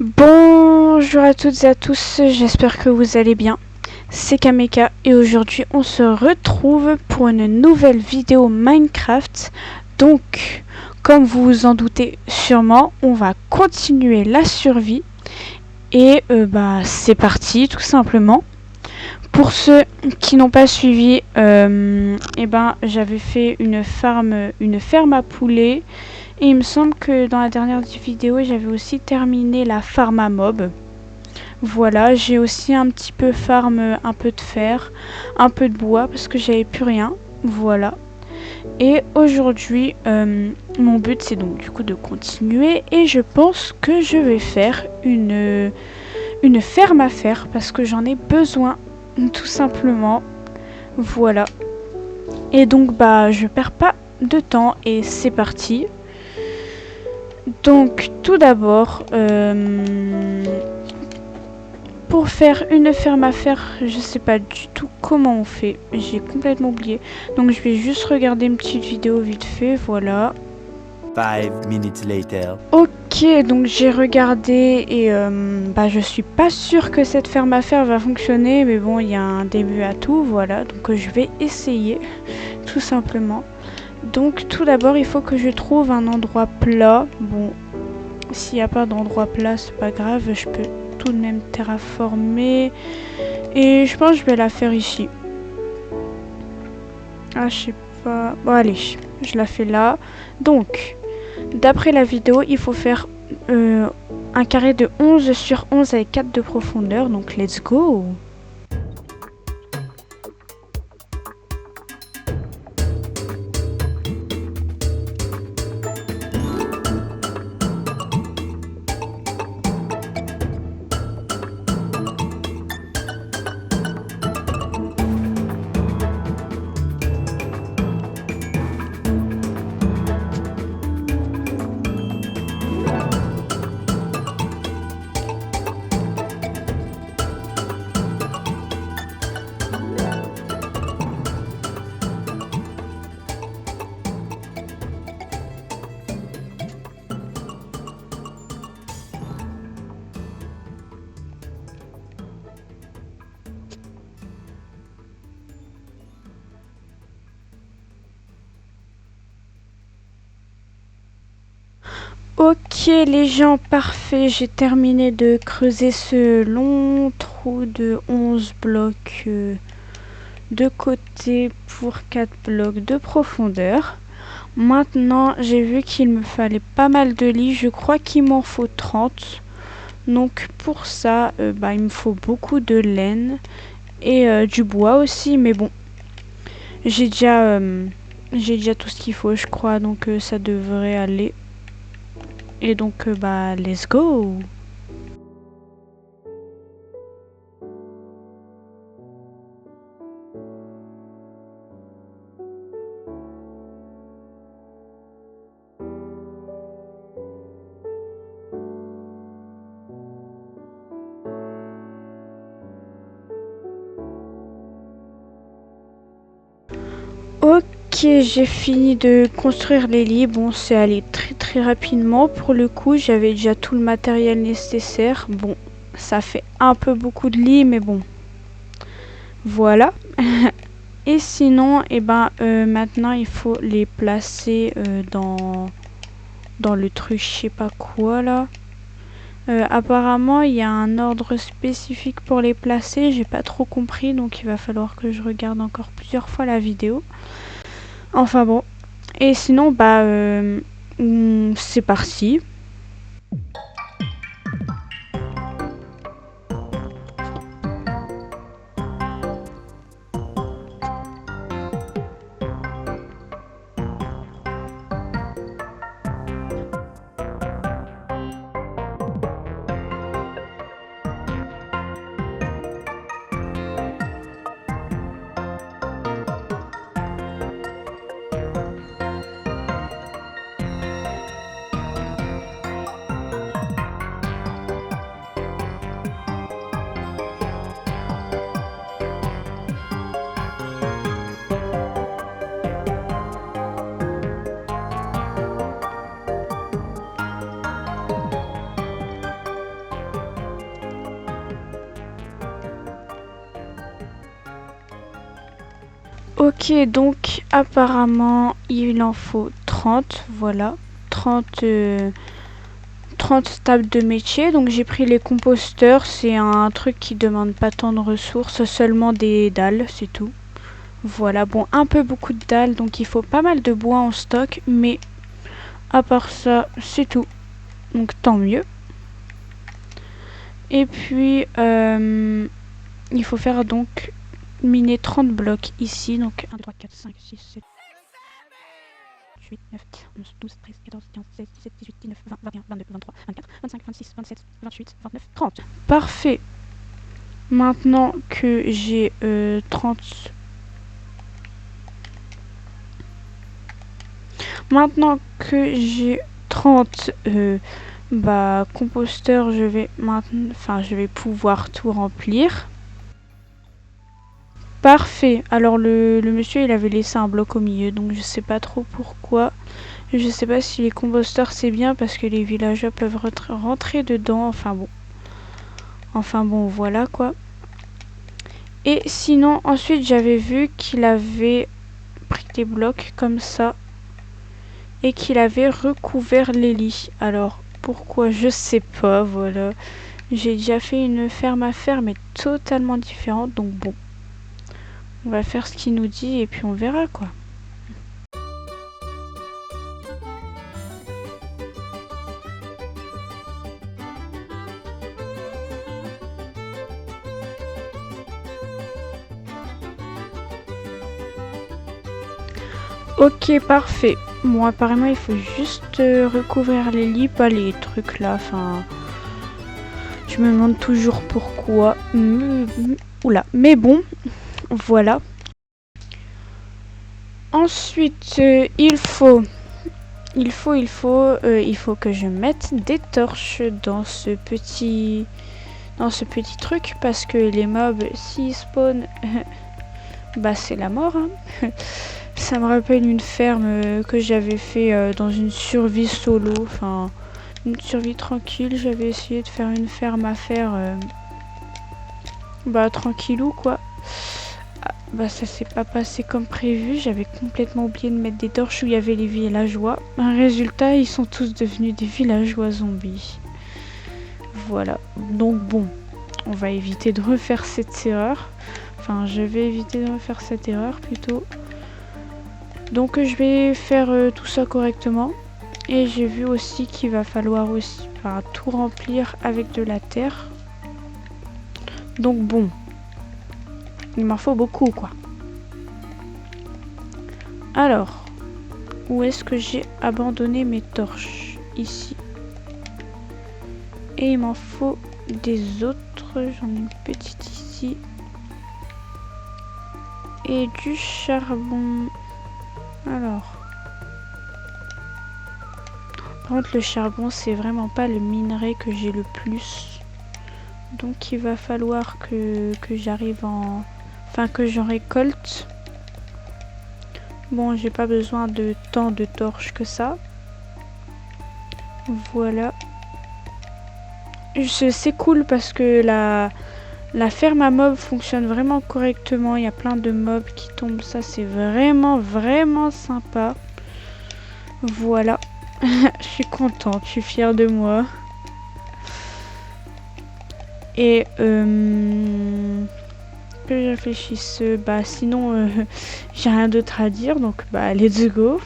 Bonjour à toutes et à tous, j'espère que vous allez bien. C'est Kameka et aujourd'hui on se retrouve pour une nouvelle vidéo Minecraft. Donc, comme vous vous en doutez sûrement, on va continuer la survie. Et c'est parti tout simplement. Pour ceux qui n'ont pas suivi, j'avais fait une ferme à poulets. Et il me semble que dans la dernière vidéo, j'avais aussi terminé la farm à mob. Voilà, j'ai aussi un petit peu farm, un peu de fer, un peu de bois parce que j'avais plus rien. Voilà. Et aujourd'hui, mon but c'est donc du coup de continuer et je pense que je vais faire une ferme à fer parce que j'en ai besoin tout simplement. Voilà. Et donc je perds pas de temps et c'est parti. Donc tout d'abord, pour faire une ferme à fer, je sais pas du tout comment on fait, j'ai complètement oublié. Donc je vais juste regarder une petite vidéo vite fait, voilà. 5 minutes later. Ok, donc j'ai regardé et je suis pas sûre que cette ferme à fer va fonctionner, mais bon, il y a un début à tout, voilà. Donc je vais essayer, tout simplement. Donc tout d'abord il faut que je trouve un endroit plat. Bon, s'il n'y a pas d'endroit plat c'est pas grave, je peux tout de même terraformer. Et je pense que je vais la faire ici. Ah je sais pas. Bon allez, je la fais là. Donc, d'après la vidéo il faut faire un carré de 11 sur 11 avec 4 de profondeur. Donc let's go. Ok les gens, parfait, j'ai terminé de creuser ce long trou de 11 blocs de côté pour 4 blocs de profondeur. Maintenant j'ai vu qu'il me fallait pas mal de lits, je crois qu'il m'en faut 30. Donc pour ça, il me faut beaucoup de laine et du bois aussi, mais bon, j'ai déjà tout ce qu'il faut je crois, donc ça devrait aller. Et donc, let's go! Ok, j'ai fini de construire les lits. Bon, c'est allé très rapidement. Pour le coup, j'avais déjà tout le matériel nécessaire. Bon, ça fait un peu beaucoup de lits, mais bon. Voilà. Et sinon, maintenant, il faut les placer dans le truc, je sais pas quoi, là. Apparemment, il y a un ordre spécifique pour les placer. J'ai pas trop compris, donc il va falloir que je regarde encore plusieurs fois la vidéo. Enfin bon. Et sinon, c'est parti. Ok, donc apparemment il en faut 30, voilà. 30 tables de métier. Donc j'ai pris les composteurs, c'est un truc qui demande pas tant de ressources, seulement des dalles, c'est tout. Voilà, bon, un peu beaucoup de dalles, donc il faut pas mal de bois en stock, mais à part ça, c'est tout. Donc tant mieux. Et puis, il faut faire donc miner 30 blocs ici. Donc 1, 2, 3, 4, 5, 6, 7, 8, 9, 11, 12, 13, 14, 15, 16, 17, 18, 19, 20, 21, 22, 23, 24, 25, 26, 27, 28, 29, 30. Parfait. Maintenant que j'ai 30... Maintenant que j'ai 30 composteurs, je vais pouvoir tout remplir. Parfait. Alors le monsieur il avait laissé un bloc au milieu, donc je sais pas trop pourquoi. Je sais pas si les composteurs c'est bien parce que les villageois peuvent rentrer dedans. Enfin bon, voilà quoi. Et sinon ensuite j'avais vu qu'il avait pris des blocs comme ça et qu'il avait recouvert les lits. Alors pourquoi je sais pas, voilà. J'ai déjà fait une ferme à faire mais totalement différente, donc bon. On va faire ce qu'il nous dit et puis on verra quoi. Ok, parfait. Bon, apparemment, il faut juste recouvrir les lits, pas les trucs là. Enfin, je me demande toujours pourquoi. Oula, mais bon, voilà. Ensuite, il faut que je mette des torches dans ce petit truc parce que les mobs s'ils spawnent, bah c'est la mort. Hein. Ça me rappelle une ferme que j'avais fait dans une survie solo, enfin une survie tranquille. J'avais essayé de faire une ferme à faire tranquillou quoi. Ah, ça s'est pas passé comme prévu. J'avais complètement oublié de mettre des torches où il y avait les villageois. Un résultat, ils sont tous devenus des villageois zombies. Voilà. Donc bon, on va éviter de refaire cette erreur. Enfin, je vais éviter de refaire cette erreur plutôt. Donc je vais faire tout ça correctement. Et j'ai vu aussi qu'il va falloir aussi tout remplir avec de la terre. Donc bon, il m'en faut beaucoup quoi. Alors, où est-ce que j'ai abandonné mes torches? Ici. Et il m'en faut des autres. J'en ai une petite ici. Et du charbon. Alors. Par contre, le charbon, c'est vraiment pas le minerai que j'ai le plus. Donc, il va falloir que j'arrive en... Enfin, que j'en récolte. Bon, j'ai pas besoin de tant de torches que ça. Voilà. C'est cool parce que la ferme à mobs fonctionne vraiment correctement. Il y a plein de mobs qui tombent. Ça, c'est vraiment, vraiment sympa. Voilà. Je suis contente. Je suis fière de moi. Et que je réfléchisse. Sinon, j'ai rien d'autre à dire. Donc, let's go.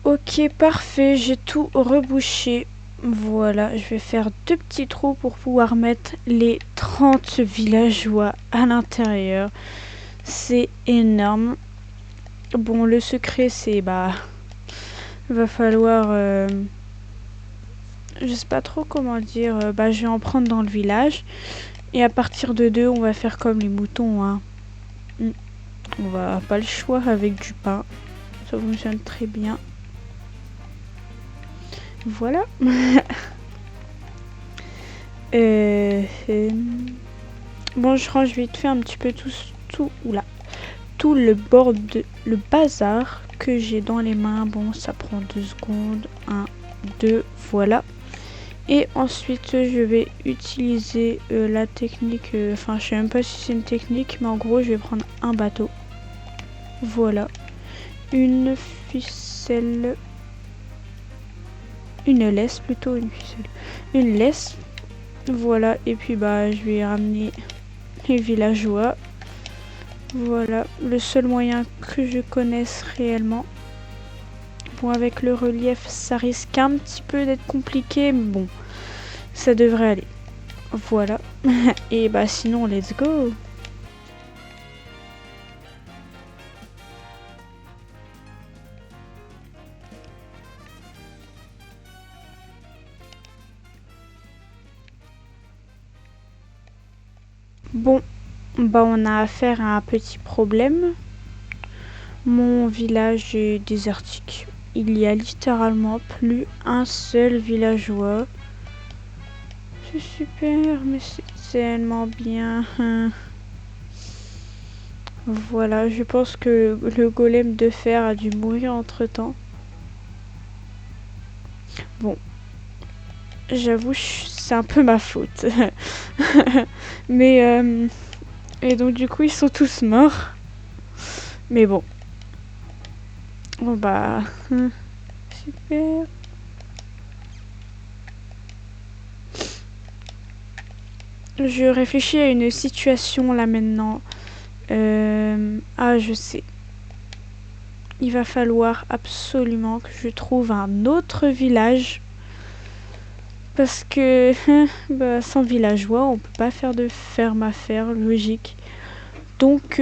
Ok, parfait, j'ai tout rebouché. Voilà, je vais faire 2 petits trous pour pouvoir mettre les 30 villageois à l'intérieur. C'est énorme. Bon, le secret, c'est va falloir je sais pas trop comment dire. Je vais en prendre dans le village. Et à partir de 2, on va faire comme les moutons, hein. On va pas le choix avec du pain. Ça fonctionne très bien. Voilà. Bon, je range vite fait un petit peu tout le bazar que j'ai dans les mains. Bon, ça prend 2 secondes. 1, 2, voilà. Et ensuite, je vais utiliser la technique. Enfin, je sais même pas si c'est une technique, mais en gros, je vais prendre un bateau. Voilà. Une ficelle. Une laisse plutôt, une ficelle. Une laisse. Voilà. Et puis, je vais ramener les villageois. Voilà. Le seul moyen que je connaisse réellement. Bon, avec le relief, ça risque un petit peu d'être compliqué, mais bon, ça devrait aller. Voilà. Et sinon, let's go. Bon, on a affaire à un petit problème. Mon village est désertique. Il y a littéralement plus un seul villageois. C'est super, mais c'est tellement bien. Voilà, je pense que le golem de fer a dû mourir entre-temps. Bon, j'avoue, c'est un peu ma faute. Mais, et donc du coup, ils sont tous morts. Mais bon. Bon super. Je réfléchis à une situation là maintenant. Je sais. Il va falloir absolument que je trouve un autre village. Parce que sans villageois, on peut pas faire de ferme à faire, logique. Donc,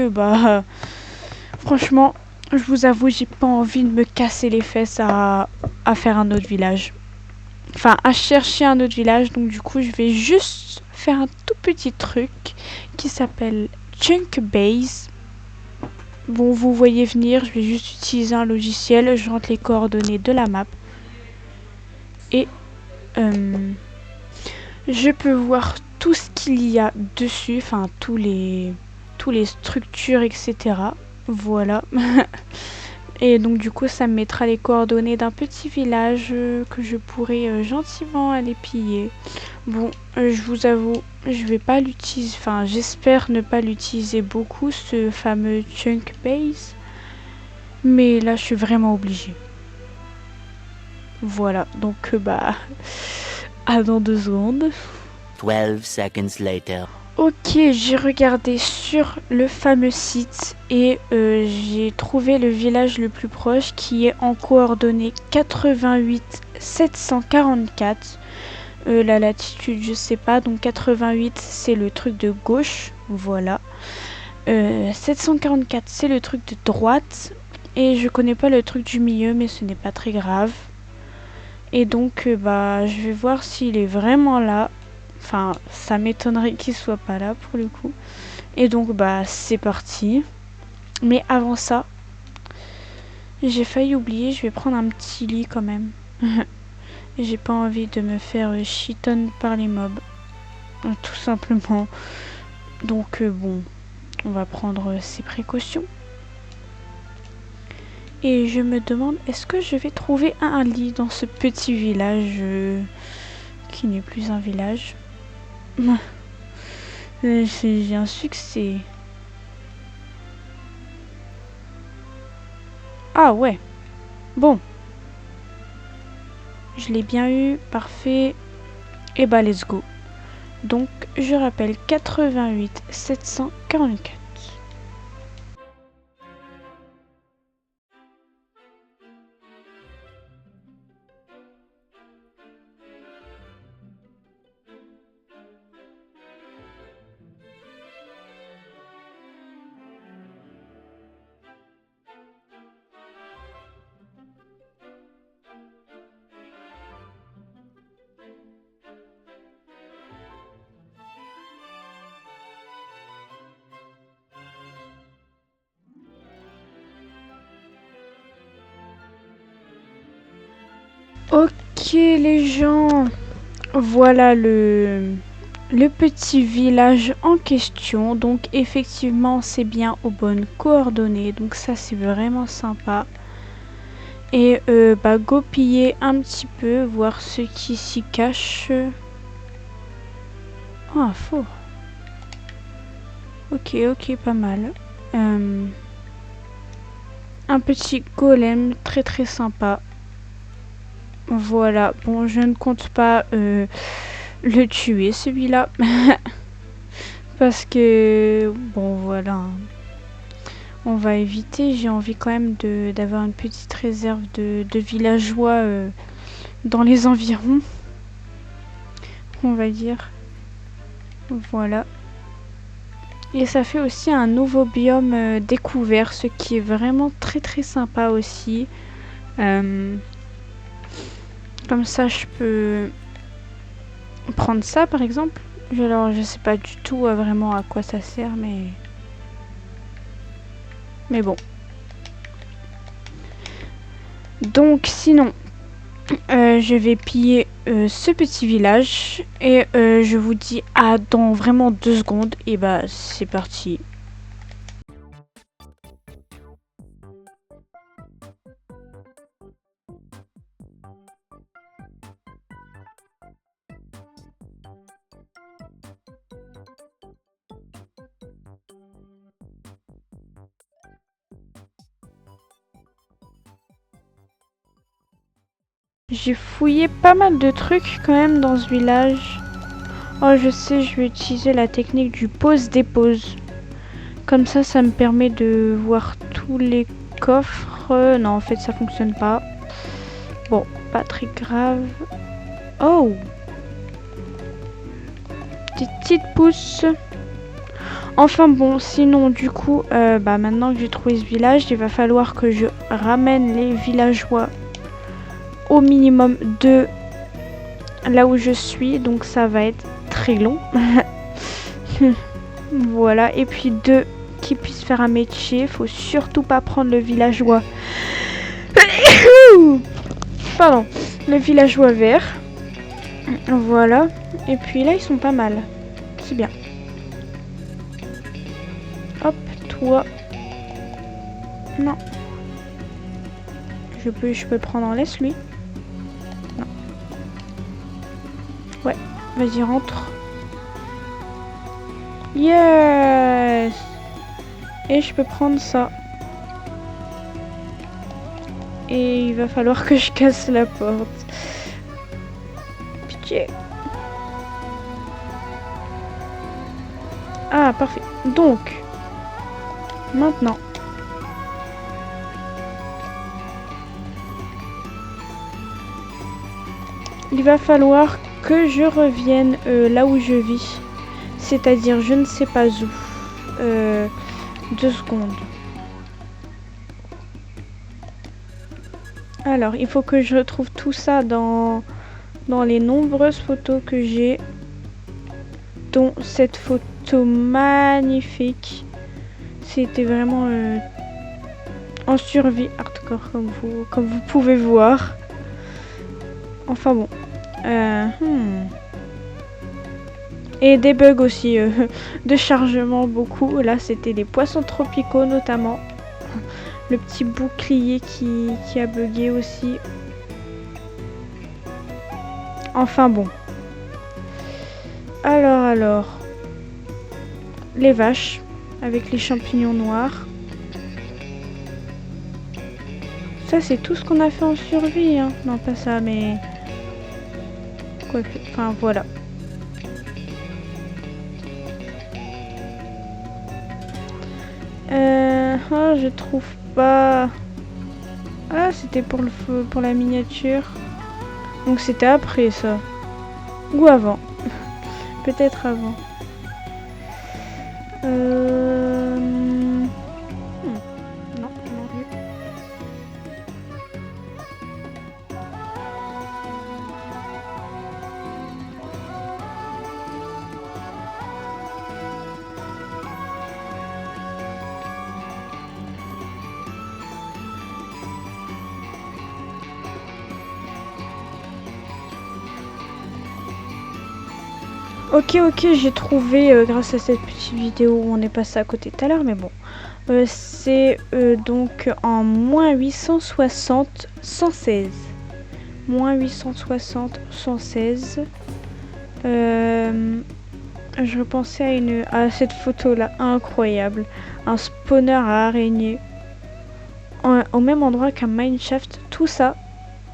franchement, je vous avoue, j'ai pas envie de me casser les fesses à faire un autre village. Enfin, à chercher un autre village. Donc, du coup, je vais juste faire un tout petit truc qui s'appelle Chunk Base. Bon, vous voyez venir, je vais juste utiliser un logiciel, je rentre les coordonnées de la map. Et je peux voir tout ce qu'il y a dessus, enfin tous les structures, etc. Voilà. Et donc du coup, ça me mettra les coordonnées d'un petit village que je pourrais gentiment aller piller. Bon, je vous avoue, je vais pas l'utiliser, enfin j'espère ne pas l'utiliser beaucoup, ce fameux Chunk Base. Mais là, je suis vraiment obligée. Voilà, donc à dans 2 secondes. 12 seconds later. Ok, j'ai regardé sur le fameux site et j'ai trouvé le village le plus proche qui est en coordonnées 88 744. La latitude, je sais pas, donc 88 c'est le truc de gauche, voilà. 744 c'est le truc de droite et je connais pas le truc du milieu, mais ce n'est pas très grave. Et donc je vais voir s'il est vraiment là. Enfin, ça m'étonnerait qu'il soit pas là pour le coup. Et donc c'est parti. Mais avant ça, j'ai failli oublier, je vais prendre un petit lit quand même. J'ai pas envie de me faire chiton par les mobs. Tout simplement. Donc on va prendre ses précautions. Et je me demande, est-ce que je vais trouver un lit dans ce petit village qui n'est plus un village. J'ai un succès. Ah ouais. Bon. Je l'ai bien eu. Parfait. Et let's go. Donc, je rappelle 88 744. Ok les gens, voilà le petit village en question. Donc effectivement c'est bien aux bonnes coordonnées. Donc ça c'est vraiment sympa. Et go piller un petit peu, voir ce qui s'y cache. Oh un four. Ok, pas mal. Un petit golem très très sympa. Voilà, bon je ne compte pas le tuer celui-là. Parce que bon voilà. On va éviter, j'ai envie quand même d'avoir une petite réserve de villageois dans les environs. On va dire. Voilà. Et ça fait aussi un nouveau biome découvert, ce qui est vraiment très très sympa aussi. Comme ça je peux prendre ça par exemple. Alors je sais pas du tout vraiment à quoi ça sert, mais bon. Donc sinon, je vais piller ce petit village et je vous dis à dans vraiment 2 secondes. Et bah c'est parti. J'ai fouillé pas mal de trucs quand même dans ce village. Oh je sais, je vais utiliser la technique du pose-dépose. Comme ça me permet de voir tous les coffres. Non en fait ça fonctionne pas. Bon, pas très grave. Oh, des petites pousses. Enfin bon, sinon du coup, maintenant que j'ai trouvé ce village, il va falloir que je ramène les villageois au minimum de là où je suis. Donc ça va être très long. Voilà, et puis 2 qui puissent faire un métier. Faut surtout pas prendre le villageois. Pardon, le villageois vert. Voilà, et puis là ils sont pas mal. C'est bien. Hop, toi. Non. Je peux prendre en laisse lui. Non. Ouais, vas-y rentre. Yes. Et je peux prendre ça. Et il va falloir que je casse la porte. Pitié. Ah, parfait. Donc, maintenant, il va falloir que je revienne là où je vis. C'est-à-dire, je ne sais pas où. 2 secondes. Alors, il faut que je retrouve tout ça dans les nombreuses photos que j'ai. Dont cette photo magnifique. C'était vraiment en survie hardcore comme vous pouvez voir. Enfin bon. Et des bugs aussi de chargement beaucoup. Là c'était des poissons tropicaux notamment. Le petit bouclier qui a bugué aussi. Enfin bon. Alors. Les vaches avec les champignons noirs. Ça c'est tout ce qu'on a fait en survie. Hein. Non pas ça mais... Quoique. Enfin voilà. Oh, je trouve pas... Ah c'était pour la miniature. Donc c'était après ça. Ou avant. Peut-être avant. Non, non plus. Ok, j'ai trouvé grâce à cette petite vidéo où on est passé à côté tout à l'heure, mais bon. C'est donc en moins 860, 116. Moins 860, 116. Je repensais à cette photo-là, incroyable. Un spawner à araignées. Au même endroit qu'un mineshaft, tout ça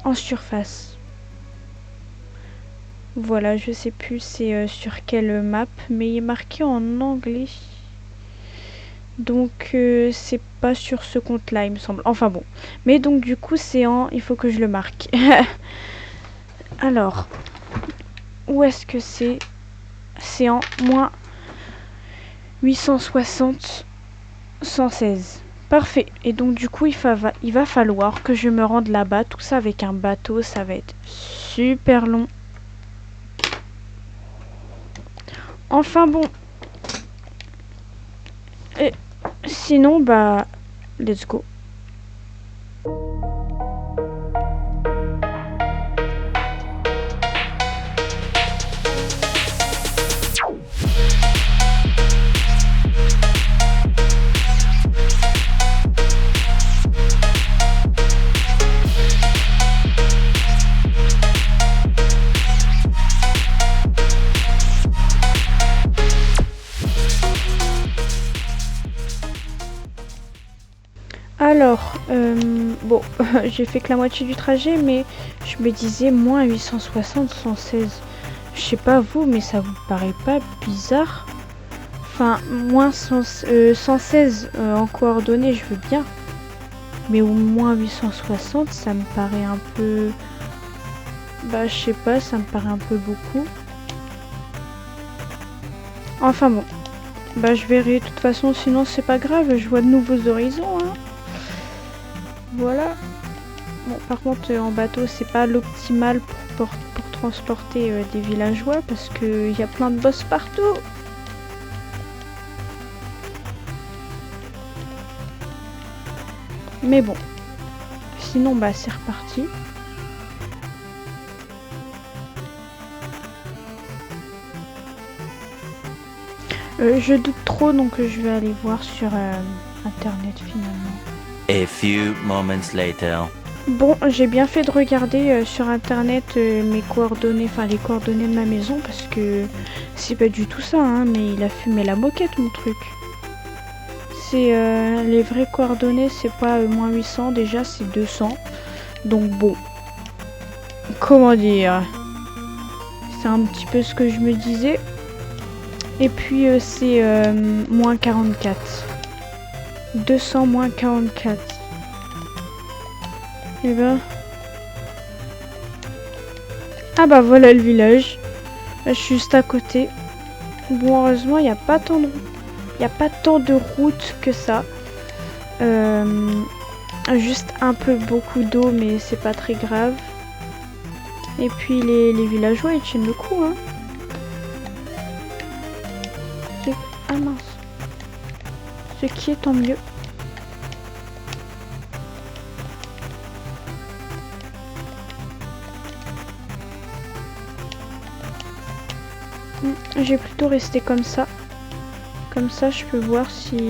en surface. Voilà, je sais plus c'est sur quelle map, mais il est marqué en anglais. Donc c'est pas sur ce compte-là, il me semble. Enfin bon. Mais donc du coup c'est en... Il faut que je le marque. Alors, où est-ce que c'est? C'est en moins 860, 116. Parfait. Et donc du coup il va falloir que je me rende là-bas. Tout ça avec un bateau, ça va être super long. Enfin bon. Et sinon, bah, let's go. Alors, bon, j'ai fait que la moitié du trajet, mais je me disais moins 860, 116. Je sais pas vous, mais ça vous paraît pas bizarre? Enfin, moins 116 en coordonnées, je veux bien. Mais au moins 860, ça me paraît un peu... Bah, je sais pas, ça me paraît un peu beaucoup. Enfin bon. Bah, je verrai. De toute façon, sinon, c'est pas grave. Je vois de nouveaux horizons, hein. Voilà. Bon, par contre, en bateau, c'est pas l'optimal pour transporter des villageois parce qu'il y a plein de boss partout. Mais bon. Sinon, bah, c'est reparti. Je doute trop, donc je vais aller voir sur internet finalement. A few moments later. Bon, j'ai bien fait de regarder sur internet mes coordonnées, enfin les coordonnées de ma maison, parce que c'est pas du tout ça, hein, mais il a fumé la moquette mon truc. C'est les vraies coordonnées, c'est pas moins 800, déjà c'est 200. Donc bon, comment dire, c'est un petit peu ce que je me disais. Et puis c'est moins 44. 200 moins 44. Et ben... Ah bah voilà le village. Là, je suis juste à côté. Bon, heureusement, il n'y a pas tant de routes que ça. Juste un peu beaucoup d'eau, mais c'est pas très grave. Et puis les villageois, ils tiennent le coup, hein. Ah mince. Ce qui est tant mieux. Je vais plutôt rester comme ça. Comme ça, je peux voir s'ils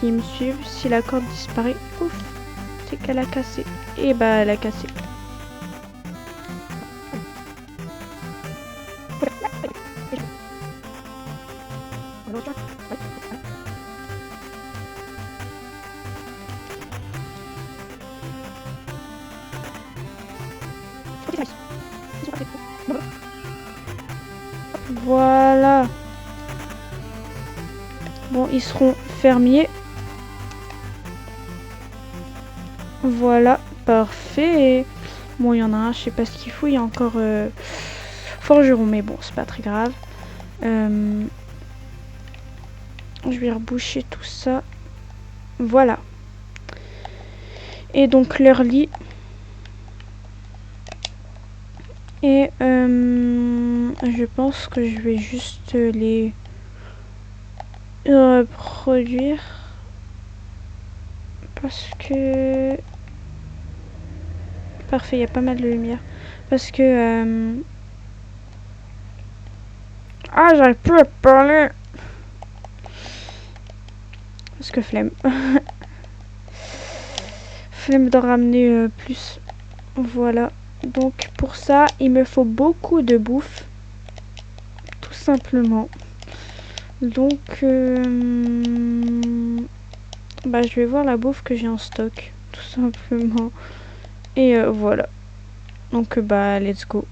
me suivent. Si la corde disparaît, ouf, c'est qu'elle a cassé. Et bah, elle a cassé. Voilà. Bon, ils seront fermiers. Voilà, parfait. Bon, il y en a un, je sais pas ce qu'il faut. Il y a encore forgeron, mais bon, c'est pas très grave. Je vais reboucher tout ça. Voilà. Et donc leur lit. Et je pense que je vais juste les reproduire. Parce que... Parfait, il y a pas mal de lumière. Parce que... Ah, j'arrive plus à parler. Parce que flemme. Flemme de ramener plus. Voilà. Donc pour ça, il me faut beaucoup de bouffe. Tout simplement. Donc, bah, je vais voir la bouffe que j'ai en stock. Tout simplement. Et voilà. Donc, bah, let's go.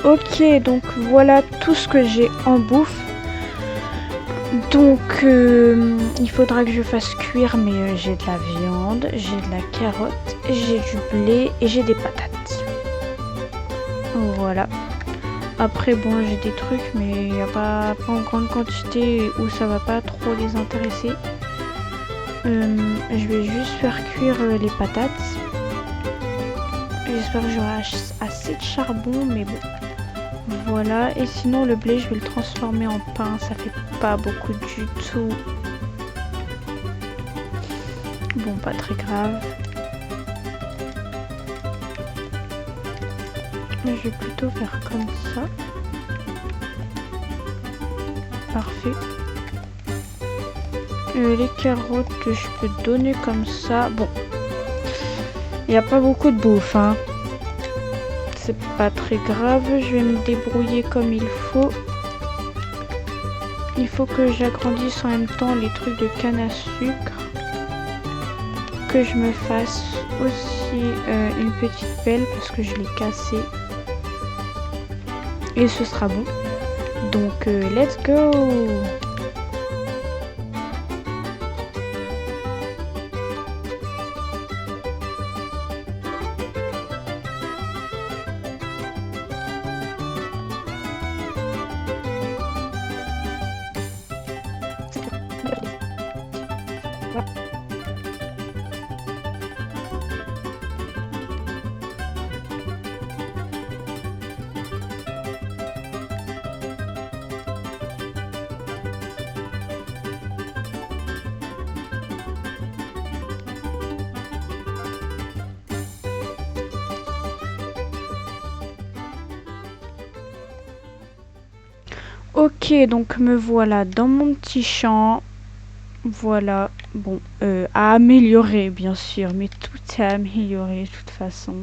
Ok, donc voilà tout ce que j'ai en bouffe. Donc il faudra que je fasse cuire, mais j'ai de la viande, j'ai de la carotte, j'ai du blé et j'ai des patates. Voilà. Après bon, j'ai des trucs, mais il n'y a pas en grande quantité où ça va pas trop les intéresser. Je vais juste faire cuire les patates. J'espère que j'aurai assez de charbon, mais bon. Voilà, et sinon le blé je vais le transformer en pain, ça fait pas beaucoup du tout. Bon, pas très grave. Mais je vais plutôt faire comme ça. Parfait. Les carottes je peux donner comme ça. Bon, il n'y a pas beaucoup de bouffe, hein. C'est pas très grave, je vais me débrouiller comme il faut. Il faut que j'agrandisse en même temps les trucs de canne à sucre. Que je me fasse aussi une petite pelle parce que je l'ai cassée. Et ce sera bon. Donc let's go! Ok, donc me voilà dans mon petit champ. Voilà, bon, à améliorer bien sûr, mais tout est amélioré de toute façon.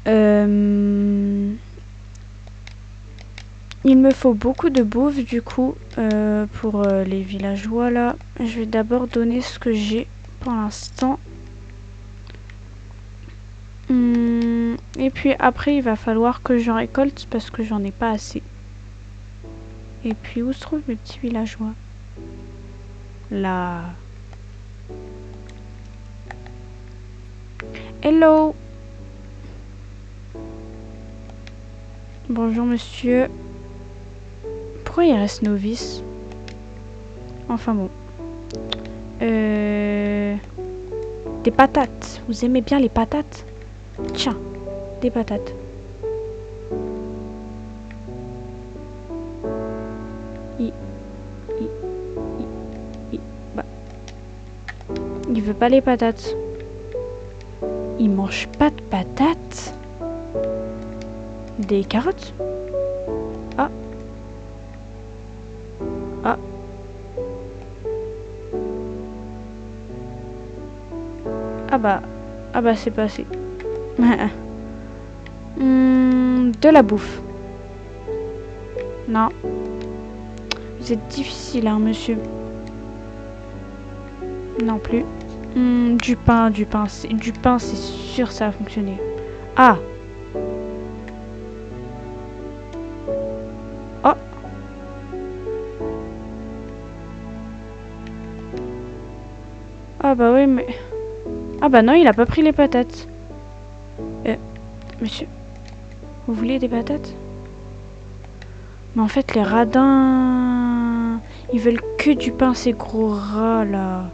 Il me faut beaucoup de bouffe du coup pour les villageois là. Je vais d'abord donner ce que j'ai pour l'instant. Et puis après il va falloir que j'en récolte parce que j'en ai pas assez. Et puis où se trouvent mes petits villageois? Là. Hello. Bonjour monsieur. Pourquoi il reste novice? Enfin bon. Des patates. Vous aimez bien les patates? Tiens, des patates. Bah. Il veut pas les patates. Il mange pas de patates. Des carottes? Ah. Ah. Ah bah c'est passé. De la bouffe. Non. Vous êtes difficile, hein, monsieur. Non plus. Du pain, c'est sûr ça va fonctionner. Ah. Oh. Ah bah oui, mais... Ah bah non, il a pas pris les patates. Monsieur, vous voulez des patates? Mais en fait, les radins... Ils veulent que du pain, ces gros rats, là.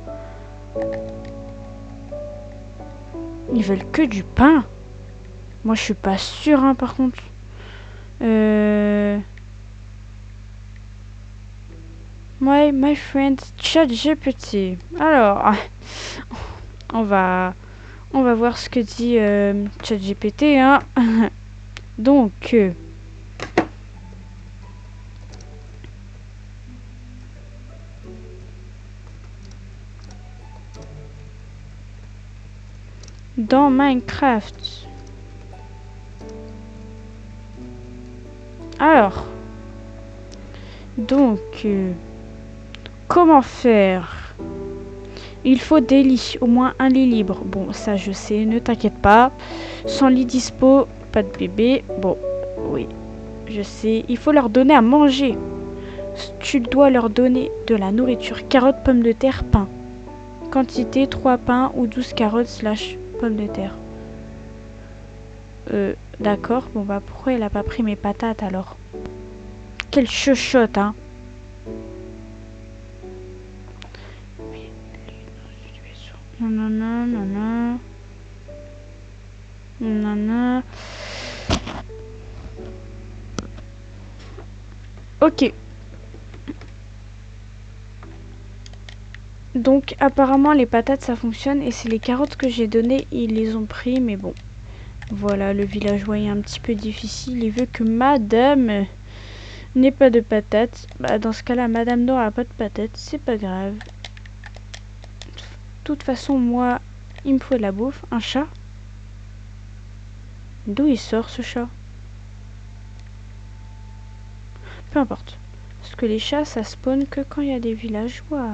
Ils veulent que du pain. Moi, je suis pas sûre, hein, par contre. My friend ChatGPT. Alors, on va voir ce que dit ChatGPT, hein. Donc, dans Minecraft. Alors, donc, comment faire? Il faut des lits, au moins un lit libre. Bon, ça je sais, ne t'inquiète pas. Sans lit dispo, pas de bébé. Bon, oui, je sais. Il faut leur donner à manger. Tu dois leur donner de la nourriture. Carottes, pommes de terre, pain. Quantité 3 pains ou 12 carottes / pommes de terre. D'accord. Bon, bah pourquoi elle a pas pris mes patates alors? Quelle chochotte, hein. Nanana. Ok. Donc apparemment les patates ça fonctionne et c'est les carottes que j'ai données, ils les ont pris mais bon. Voilà, le villageois est un petit peu difficile, il veut que madame n'ait pas de patates. Bah dans ce cas-là, madame n'aura pas de patates, c'est pas grave. De toute façon, moi, il me faut de la bouffe. Un chat? D'où il sort ce chat? Peu importe. Parce que les chats, ça spawn que quand il y a des villageois.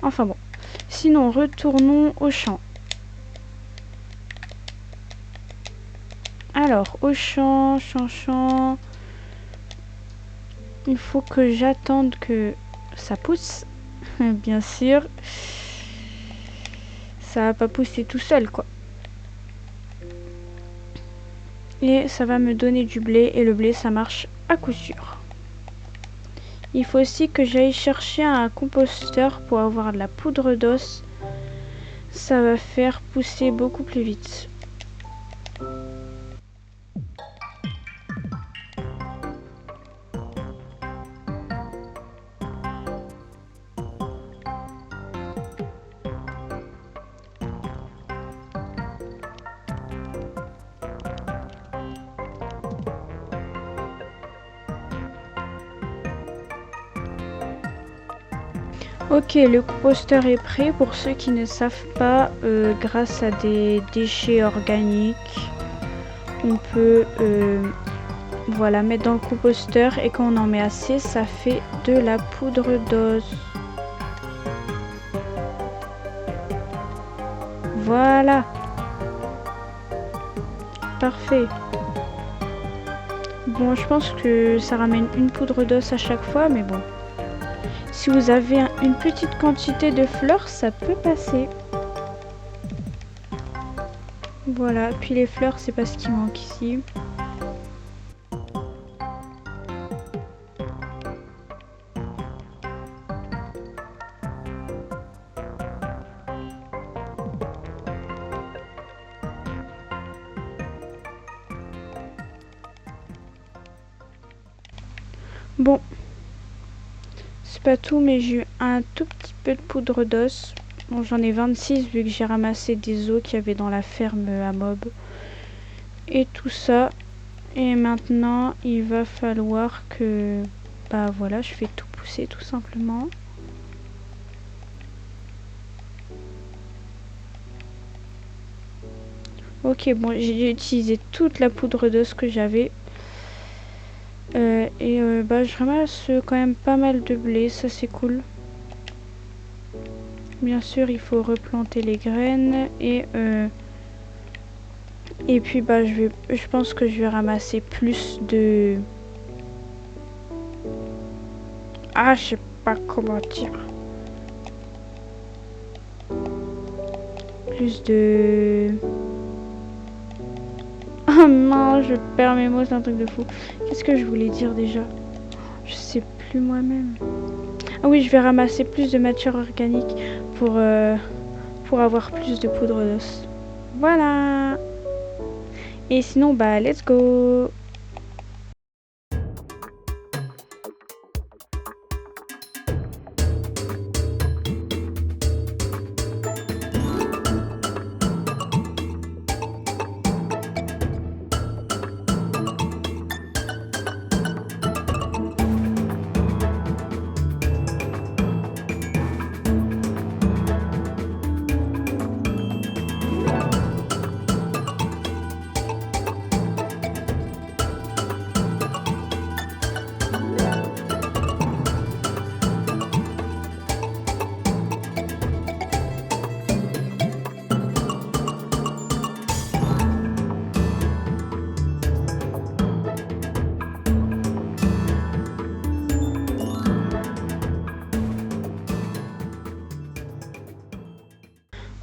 Enfin bon. Sinon, retournons au champ. Alors, au champ. Il faut que j'attende que ça pousse. Bien sûr. Ça va pas pousser tout seul, quoi. Et ça va me donner du blé. Et le blé, ça marche à coup sûr. Il faut aussi que j'aille chercher un composteur pour avoir de la poudre d'os. Ça va faire pousser beaucoup plus vite. Ok, le composteur est prêt. Pour ceux qui ne savent pas, grâce à des déchets organiques, on peut voilà, mettre dans le composteur et quand on en met assez, ça fait de la poudre d'os. Voilà. Parfait. Bon, je pense que ça ramène une poudre d'os à chaque fois, mais bon. Si vous avez une petite quantité de fleurs, ça peut passer. Voilà, puis les fleurs, c'est pas ce qui manque ici. Bon, c'est pas tout, mais j'ai eu un tout petit peu de poudre d'os. Bon, j'en ai 26 vu que j'ai ramassé des os qu'il y avait dans la ferme à Mob. Et tout ça. Et maintenant, il va falloir que... Bah voilà, je fais tout pousser tout simplement. Ok, bon, j'ai utilisé toute la poudre d'os que j'avais. Bah, je ramasse quand même pas mal de blé, ça c'est cool. Bien sûr, il faut replanter les graines et puis bah je pense que je vais ramasser plus de... Ah, je sais pas comment dire. Plus de... Oh non, je perds mes mots, c'est un truc de fou. Qu'est-ce que je voulais dire déjà? Je sais plus moi-même. Ah oui, je vais ramasser plus de matière organique pour avoir plus de poudre d'os. Voilà. Et sinon, bah, let's go.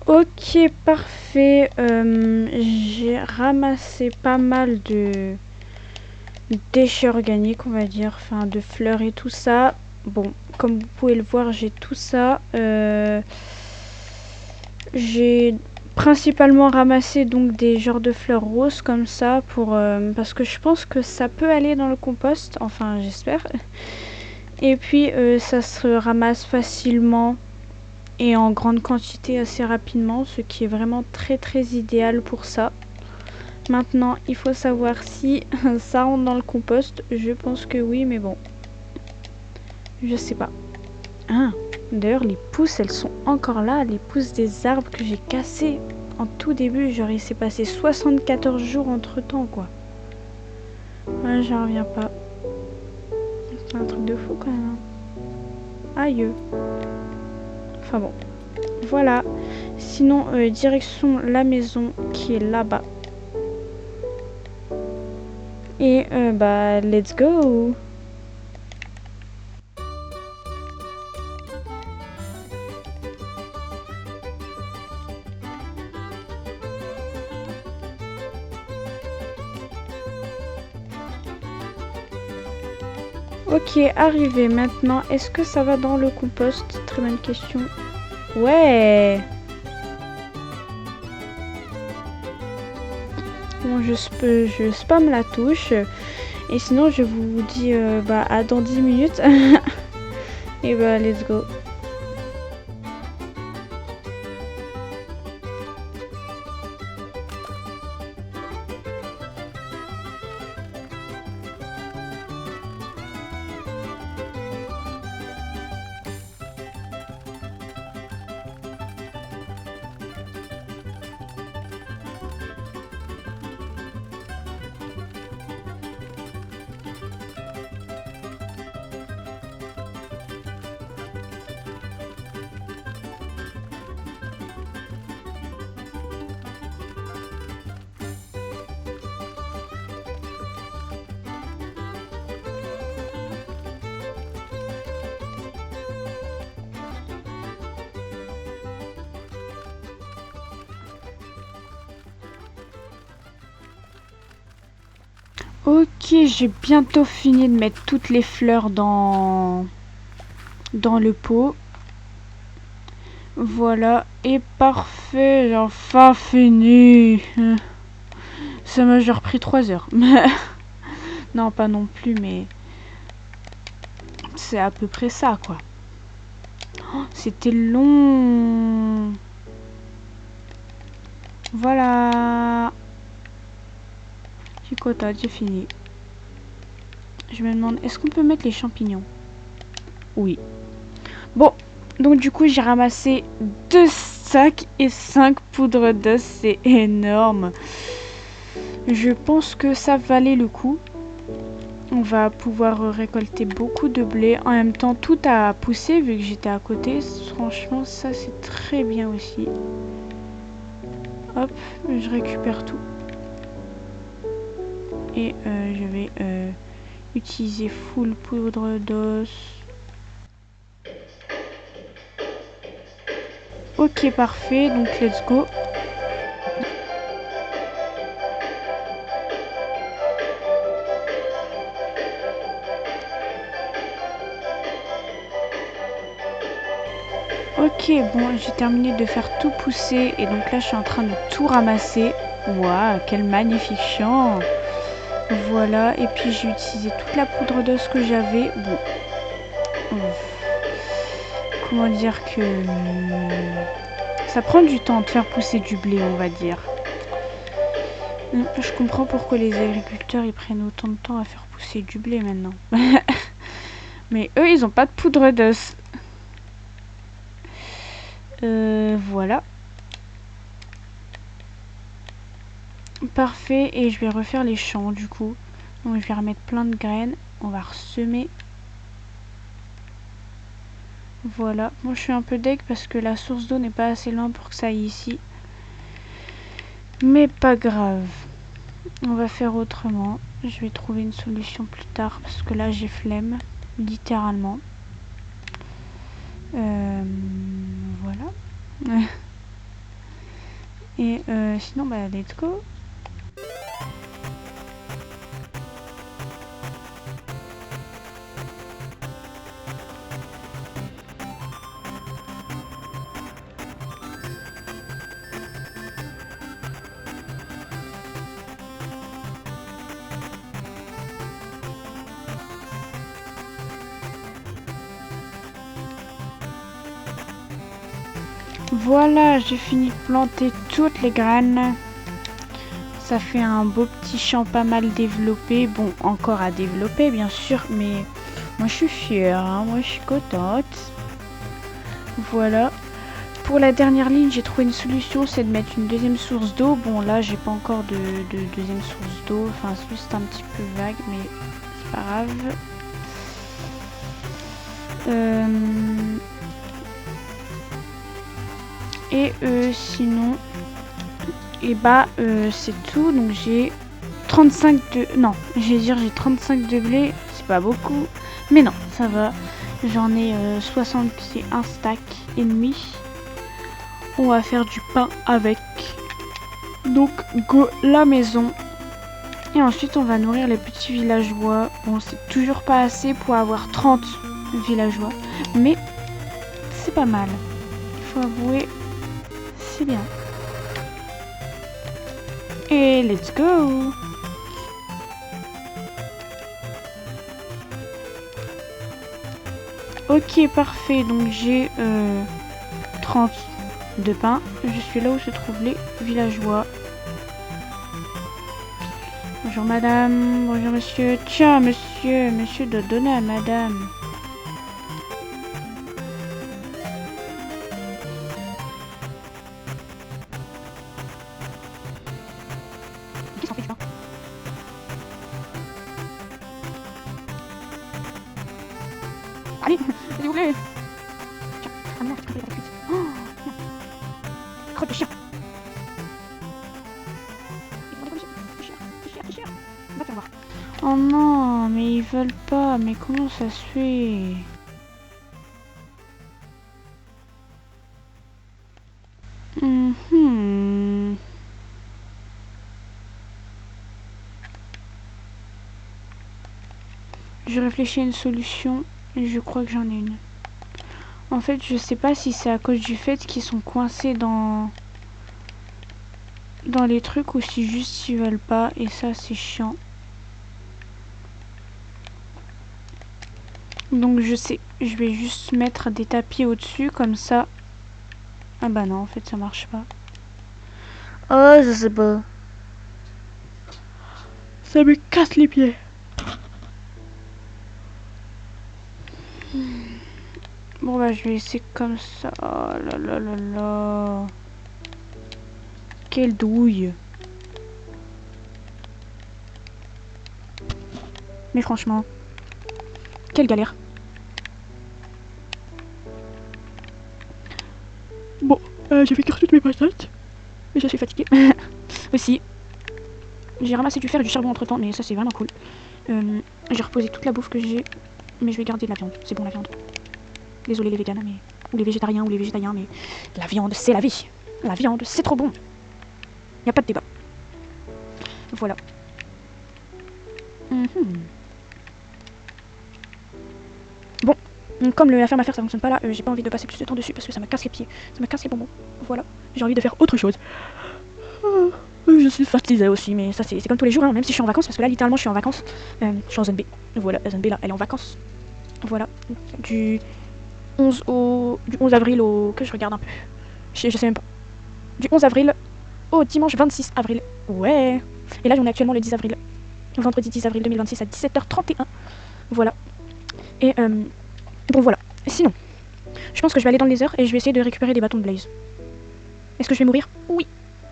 Ok, parfait. J'ai ramassé pas mal de déchets organiques, on va dire, enfin de fleurs et tout ça. Bon, comme vous pouvez le voir, j'ai tout ça. J'ai principalement ramassé donc des genres de fleurs roses comme ça pour parce que je pense que ça peut aller dans le compost. Enfin, j'espère. Et puis ça se ramasse facilement et en grande quantité assez rapidement, ce qui est vraiment très très idéal pour ça. Maintenant, il faut savoir si ça rentre dans le compost. Je pense que oui, mais bon, je sais pas. Ah, d'ailleurs, les pousses, elles sont encore là, les pousses des arbres que j'ai cassés en tout début. Genre, il s'est passé 74 jours entre temps, quoi. Ouais, j'en reviens pas. C'est un truc de fou quand même. Aïe. Enfin bon, voilà. Sinon, direction la maison qui est là-bas. Et bah, let's go. Ok, arrivé maintenant. Est-ce que ça va dans le compost? Très bonne question. Ouais. Bon, je spam la touche. Et sinon, je vous dis bah, à dans 10 minutes. Et bah, let's go. Ok, j'ai bientôt fini de mettre toutes les fleurs dans le pot. Voilà, et parfait, j'ai enfin fini. Ça m'a genre pris 3 heures. Non, pas non plus, mais c'est à peu près ça, quoi. Oh, c'était long. Voilà. Chicota, j'ai fini. Je me demande, est-ce qu'on peut mettre les champignons? Oui. Bon, donc du coup, j'ai ramassé 2 sacs et 5 poudres d'os. C'est énorme. Je pense que ça valait le coup. On va pouvoir récolter beaucoup de blé. En même temps, tout a poussé vu que j'étais à côté. Franchement, ça, c'est très bien aussi. Hop, je récupère tout. Et je vais utiliser full poudre d'os. Ok, parfait. Donc, let's go. Ok, bon, j'ai terminé de faire tout pousser et donc là je suis en train de tout ramasser. Waouh, quel magnifique champ! Voilà, et puis j'ai utilisé toute la poudre d'os que j'avais. Bon, comment dire que ça prend du temps de faire pousser du blé, on va dire. Je comprends pourquoi les agriculteurs ils prennent autant de temps à faire pousser du blé maintenant. Mais eux, ils ont pas de poudre d'os. Voilà. Parfait, et je vais refaire les champs du coup. Donc je vais remettre plein de graines. On va ressemer. Voilà. Moi je suis un peu deg parce que la source d'eau n'est pas assez loin pour que ça aille ici. Mais pas grave. On va faire autrement. Je vais trouver une solution plus tard parce que là j'ai flemme. Littéralement. Voilà. Et sinon, bah, let's go. Voilà, j'ai fini de planter toutes les graines. Ça fait un beau petit champ pas mal développé. Bon, encore à développer bien sûr, mais moi je suis fière, hein, moi je suis contente. Voilà. Pour la dernière ligne, j'ai trouvé une solution, c'est de mettre une deuxième source d'eau. Bon, là, j'ai pas encore de deuxième source d'eau. Enfin, c'est juste un petit peu vague, mais c'est pas grave. Sinon, et bah, c'est tout. Donc, j'ai 35 de... Non, je vais dire j'ai 35 de blé. C'est pas beaucoup. Mais non, ça va. J'en ai 61 stacks et demi. On va faire du pain avec. Donc, go la maison. Et ensuite, on va nourrir les petits villageois. Bon, c'est toujours pas assez pour avoir 30 villageois. Mais c'est pas mal. Il faut avouer, c'est bien. Et let's go! Ok, parfait. Donc, j'ai 30 de pain. Je suis là où se trouvent les villageois. Bonjour madame, bonjour monsieur. Tiens monsieur, monsieur doit donner à madame. Qu'est-ce qu'on fait du pain? Allez, s'il vous plaît. Tiens, ah non, je peux pas la cuite. Oh, crotte de chien. Va faire voir. Oh non, mais ils veulent pas. Mais comment ça se fait? Je réfléchis à une solution et je crois que j'en ai une. En fait, je sais pas si c'est à cause du fait qu'ils sont coincés dans les trucs ou si juste ils veulent pas, et ça c'est chiant. Donc je sais, je vais juste mettre des tapis au-dessus comme ça. Ah bah non, en fait ça marche pas. Oh, je sais pas. Ça me casse les pieds. Bon bah je vais essayer comme ça. Oh là là là là. Quelle douille. Mais franchement, quelle galère. Bon, j'ai fait cuire toutes mes patates. Et je suis fatiguée. Aussi, j'ai ramassé du fer et du charbon entre temps, mais ça c'est vraiment cool. J'ai reposé toute la bouffe que j'ai, mais je vais garder de la viande. C'est bon la viande. Désolé les véganes, mais... ou les végétariens ou les végétariens, mais la viande c'est la vie. La viande c'est trop bon. Y a pas de débat. Voilà. Bon, Comme la ferme à faire ça fonctionne pas là, j'ai pas envie de passer plus de temps dessus parce que ça me casse les pieds, ça me casse les bonbons. Voilà, j'ai envie de faire autre chose. Je suis fatiguée aussi, mais ça c'est comme tous les jours, hein, même si je suis en vacances, parce que là littéralement je suis en vacances. Je suis en zone B. Voilà, la zone B là, elle est en vacances. Voilà, du 11 avril au... que je regarde un peu. Je sais même pas. Du 11 avril au dimanche 26 avril. Ouais. Et là on est actuellement le 10 avril. Vendredi 10 avril 2026 à 17h31. Voilà. Et bon voilà. Sinon, je pense que je vais aller dans le Nether et je vais essayer de récupérer des bâtons de blaze. Est-ce que je vais mourir? Oui.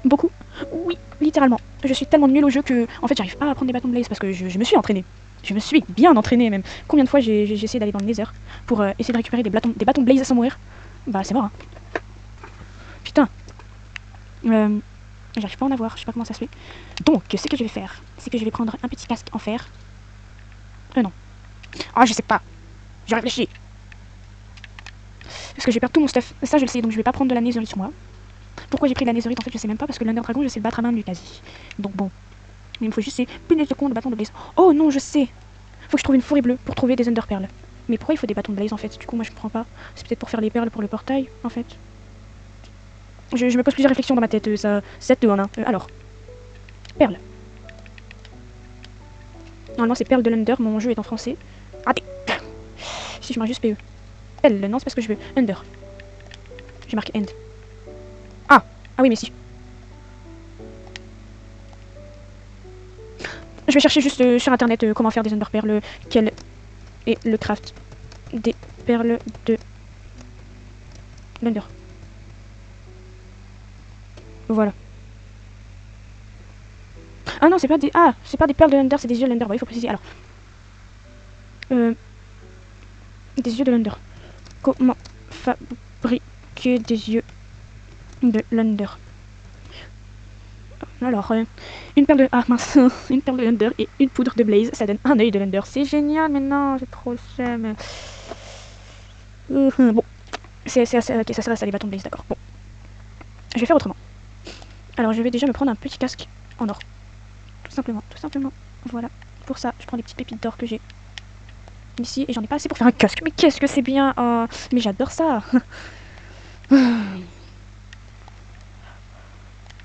Beaucoup. Oui, littéralement. Je suis tellement nulle au jeu que en fait j'arrive pas à prendre des bâtons de blaze parce que je me suis entraînée. Je me suis bien entraînée même. Combien de fois j'ai essayé d'aller dans le Nether pour essayer de récupérer des bâtons de blaze sans mourir? Bah c'est mort hein. Putain. J'arrive pas à en avoir, je sais pas comment ça se fait. Donc ce que je vais faire, c'est que je vais prendre un petit casque en fer. Non. Ah je sais pas. J'ai réfléchi. Parce que je vais perdre tout mon stuff. Ça je le sais, donc je vais pas prendre de la netherite sur moi. Pourquoi j'ai pris de la netherite en fait je sais même pas parce que l'Under Dragon je sais le battre à main nue quasi. Donc bon. Mais il me faut juste ces punaises de con de bâtons de blaze. Oh non je sais. Faut que je trouve une forêt bleue pour trouver des Ender Perles. Mais pourquoi il faut des bâtons de blaze en fait? Du coup moi je comprends pas. C'est peut-être pour faire les perles pour le portail en fait. Je me pose plusieurs réflexions dans ma tête. Ça 7 en 1. Alors. Perles. Normalement c'est perles de l'Under, mon jeu est en français. Raté. Si je marque juste PE. L, non c'est parce que je veux. Under. J'ai marqué End. Ah oui mais si. Je vais chercher juste sur internet comment faire des Ender Perles. Quel est le craft des perles de l'Under. Voilà. Ah non c'est pas des. Ah c'est pas des perles de l'Under, c'est des yeux de l'Under. Bah, il faut préciser alors. Des yeux de l'Under. Comment fabriquer des yeux de l'Under? Alors, une perle de... Ah mince, une perle de l'Under et une poudre de blaze, ça donne un œil de l'Under. C'est génial, mais non, j'ai trop le seum. Bon, c'est assez... Ok, ça sert à ça, les bâtons de blaze, d'accord. Bon, je vais faire autrement. Alors, je vais déjà me prendre un petit casque en or. Tout simplement. Voilà. Pour ça, je prends des petites pépites d'or que j'ai ici, et j'en ai pas assez pour faire un casque. Mais qu'est-ce que c'est bien, mais j'adore ça.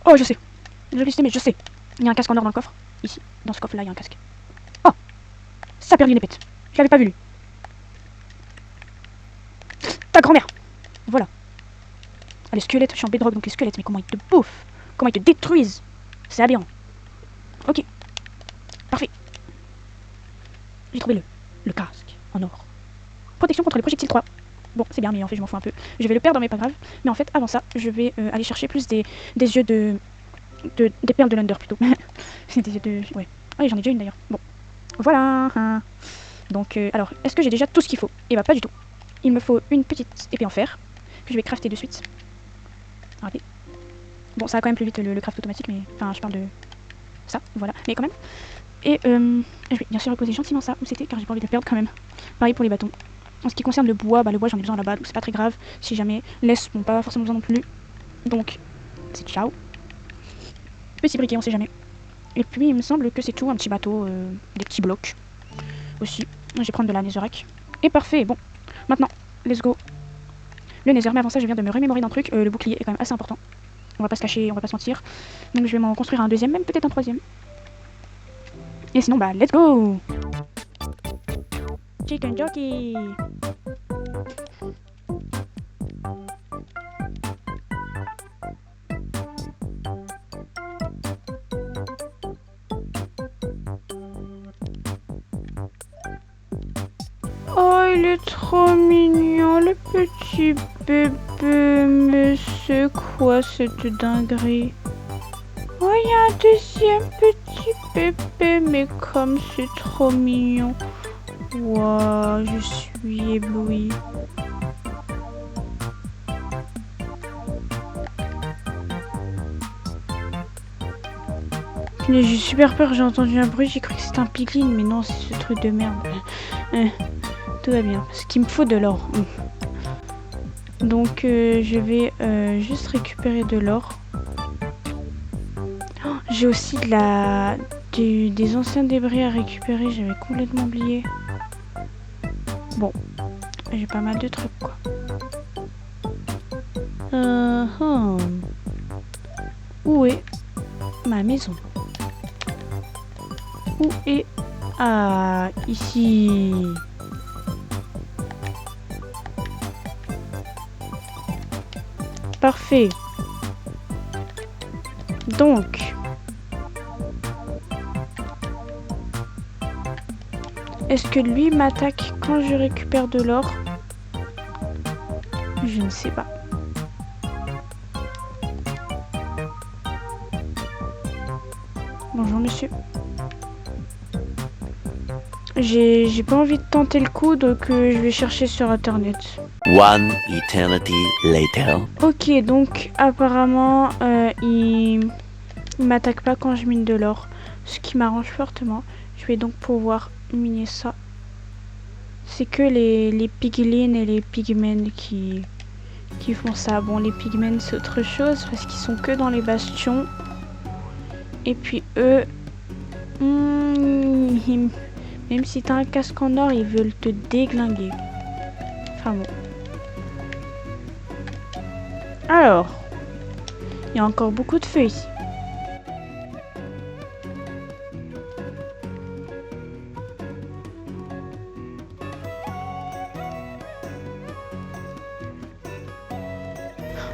Oh, je sais. Je l'ai mais je sais. Il y a un casque en or dans le coffre. Ici, dans ce coffre-là, il y a un casque. Oh, ça a perdu une épée. Je l'avais pas vu, lui. Ta grand-mère. Voilà. Ah, les squelettes, je suis en bedrock, donc les squelettes, mais comment ils te bouffent? Comment ils te détruisent? C'est aberrant. Ok. Parfait. J'ai trouvé le casque en or. Protection contre les projectiles 3. Bon, c'est bien, mais en fait, je m'en fous un peu. Je vais le perdre, mais pas grave. Mais en fait, avant ça, je vais aller chercher plus des yeux des perles de l'Under plutôt. C'est des yeux de... Ouais. Ah oui, j'en ai déjà une d'ailleurs. Bon. Voilà. Donc, alors, est-ce que j'ai déjà tout ce qu'il faut? Eh bah, pas du tout. Il me faut une petite épée en fer que je vais crafter de suite. Regardez. Bon, ça va quand même plus vite le craft automatique, mais... Enfin, je parle de... ça, voilà. Mais quand même. Et je vais bien sûr reposer gentiment ça où c'était, car j'ai pas envie de le perdre quand même. Pareil pour les bâtons. En ce qui concerne le bois, bah le bois j'en ai besoin là-bas, donc c'est pas très grave. Si jamais laisse, bon pas forcément besoin non plus. Donc, c'est ciao. Petit briquet, on sait jamais. Et puis il me semble que c'est tout, un petit bateau, des petits blocs aussi. Je vais prendre de la netherrack. Et parfait, bon. Maintenant, let's go. Le nether, mais avant ça je viens de me remémorer d'un truc, le bouclier est quand même assez important. On va pas se cacher, on va pas se mentir. Donc je vais m'en construire un deuxième, même peut-être un troisième. Et sinon, bah let's go. Chicken jockey. Oh, il est trop mignon, le petit bébé. Mais c'est quoi cette dinguerie? Oh, il y a un deuxième petit bébé, mais comme c'est trop mignon. Waouh, je suis éblouie. J'ai super peur, j'ai entendu un bruit, j'ai cru que c'était un piglin, mais non, c'est ce truc de merde. Tout va bien, parce qu'il me faut de l'or. Donc je vais juste récupérer de l'or. Oh, j'ai aussi des anciens débris à récupérer, j'avais complètement oublié. Bon, J'ai pas mal de trucs, quoi. Où est ma maison? Où est... Ah, ici. Parfait. Donc... Est-ce que lui m'attaque quand je récupère de l'or? Je ne sais pas. Bonjour monsieur. J'ai pas envie de tenter le coup, donc je vais chercher sur internet. One eternity later. Ok, donc apparemment il m'attaque pas quand je mine de l'or, ce qui m'arrange fortement. Je vais donc pouvoir miner ça. C'est que les piglins et les pigmen qui font ça. Bon, les pigmen c'est autre chose parce qu'ils sont que dans les bastions. Et puis eux, même si t'as un casque en or, ils veulent te déglinguer. Enfin bon. Alors, il y a encore beaucoup de feu ici.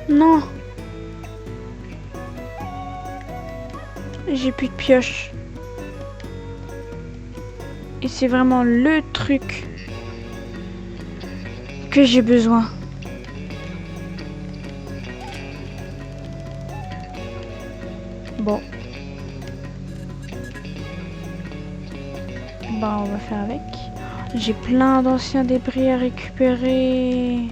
Non. J'ai plus de pioche. Et c'est vraiment le truc que j'ai besoin. Bon. Bah on va faire avec. J'ai plein d'anciens débris à récupérer.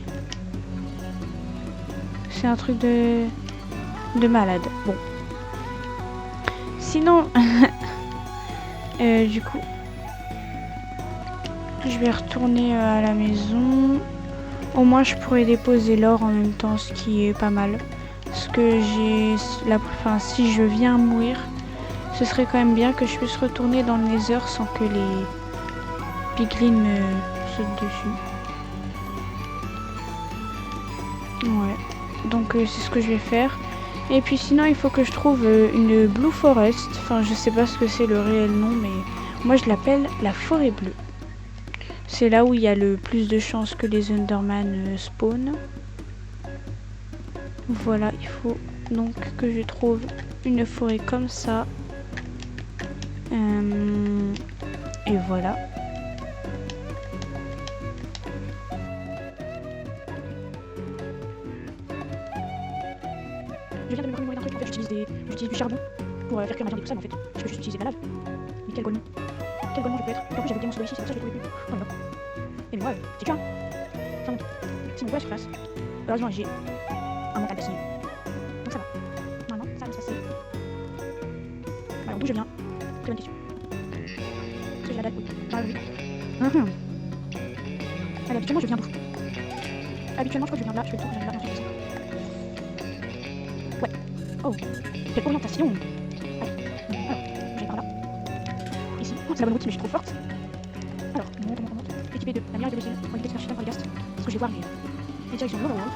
C'est un truc de malade. Bon. Sinon, du coup, je vais retourner à la maison. Au moins, je pourrais déposer l'or en même temps, ce qui est pas mal. Parce que si je viens à mourir, ce serait quand même bien que je puisse retourner dans le Nether sans que les piglins me sautent dessus. Ouais. Donc c'est ce que je vais faire. Et puis sinon il faut que je trouve une Blue Forest. Enfin je sais pas ce que c'est le réel nom, mais moi je l'appelle la forêt bleue. C'est là où il y a le plus de chances que les Enderman spawn. Voilà, il faut donc que je trouve une forêt comme ça. Et voilà. Je viens de me remémorer d'un truc, en fait j'utilise du charbon pour faire cuire ma viande et tout ça, mais en fait je peux juste utiliser de la lave. Mais quel golemon? Quel golemon je peux être? Et en plus j'avais des monstres ici, c'est pour ça que je le trouvais plus. Oh là là. Et mais moi, c'est cuit hein. Enfin bon, si on voit la surface, heureusement j'ai un mental d'acier. Donc ça va. Normalement ça va se passer. Alors d'où je viens? Très bonne question. Est-ce que j'ai la date? Oui. Ah oui. Allez, habituellement je viens d'où? Habituellement je crois que je viens de là, je fais le tour, j'arrive là, ensuite ouais. Oh, quelle orientation! Allez, alors, j'arrive par là. Ici, oh, c'est la bonne route, mais je suis trop forte. Alors, on monte. Équipé de la meilleure idée possible pour éviter de se faire chuter par les ghasts. Parce que je vais voir les directions de l'Overworld.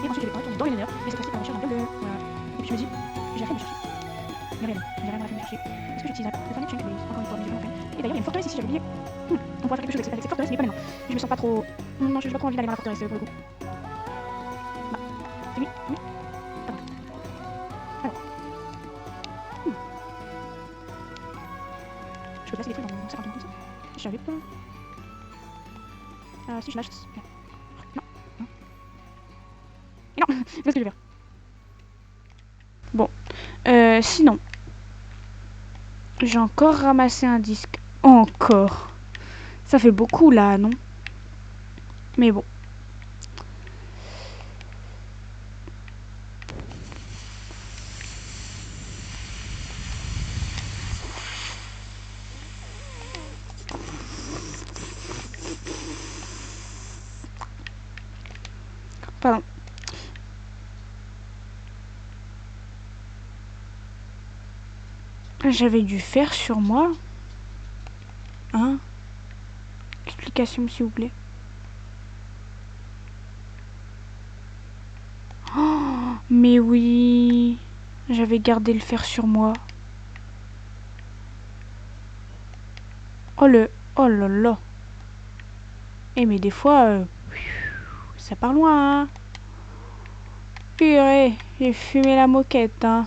Et ensuite, je vais retourner dans les Nether, mais cette fois-ci par la recherche d'un bleu. Voilà. Et puis je me dis, j'ai la flemme de chercher. J'ai vraiment la flemme de chercher. Est-ce que j'utiliserai le Furniture Blaze? Encore une fois, mais je vais l'en faire. Et d'ailleurs, il y a une forteresse ici, j'avais oublié. On pourra faire quelque chose avec cette forteresse, mais pas maintenant. Je me sens pas trop. Non, j'ai pas trop envie d'aller dans la forteresse pour le coup. Bah, c'est lui. Je peux placer des trucs dans mon sac comme ça. Je savais pas. Si je lâche. Non. Et non, c'est pas ce que je vais faire. Bon. Sinon. J'ai encore ramassé un disque. Encore. Ça fait beaucoup là, non? Mais bon. Pardon. J'avais du fer sur moi. Hein? Explication s'il vous plaît. Mais oui, j'avais gardé le fer sur moi. Oh le... Oh là là. Eh mais des fois, ça part loin, hein. Purée, j'ai fumé la moquette, hein.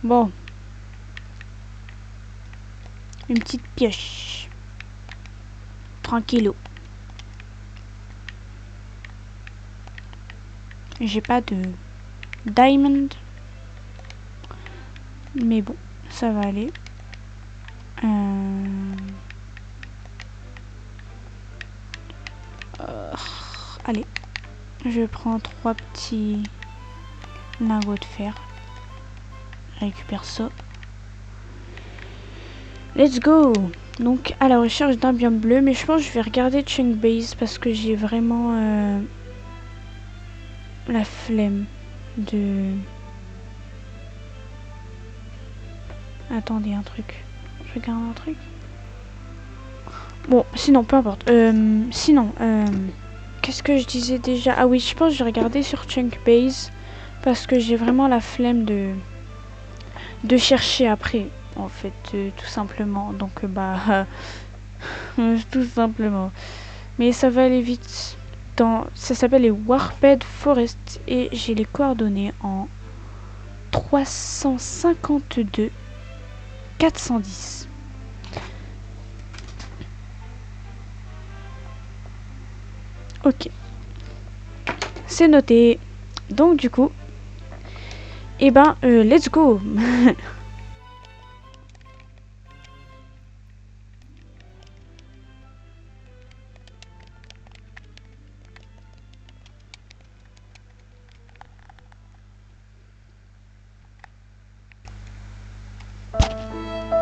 Bon. Une petite pioche. Tranquillou. J'ai pas de diamond. Mais bon, ça va aller. Allez, je prends 3 petits lingots de fer. Je récupère ça. Let's go! Donc à la recherche d'un biome bleu, mais je pense que je vais regarder Chunk Base parce que j'ai vraiment la flemme de... Attendez un truc. Je regarde un truc. Bon, sinon, peu importe. Sinon, qu'est-ce que je disais déjà? Ah oui, je pense que je vais regarder sur Chunk Base parce que j'ai vraiment la flemme de chercher après, en fait, tout simplement. Donc, tout simplement. Mais ça va aller vite. Ça s'appelle les Warped Forest et j'ai les coordonnées en 352 410. Ok. C'est noté. Donc du coup, let's go.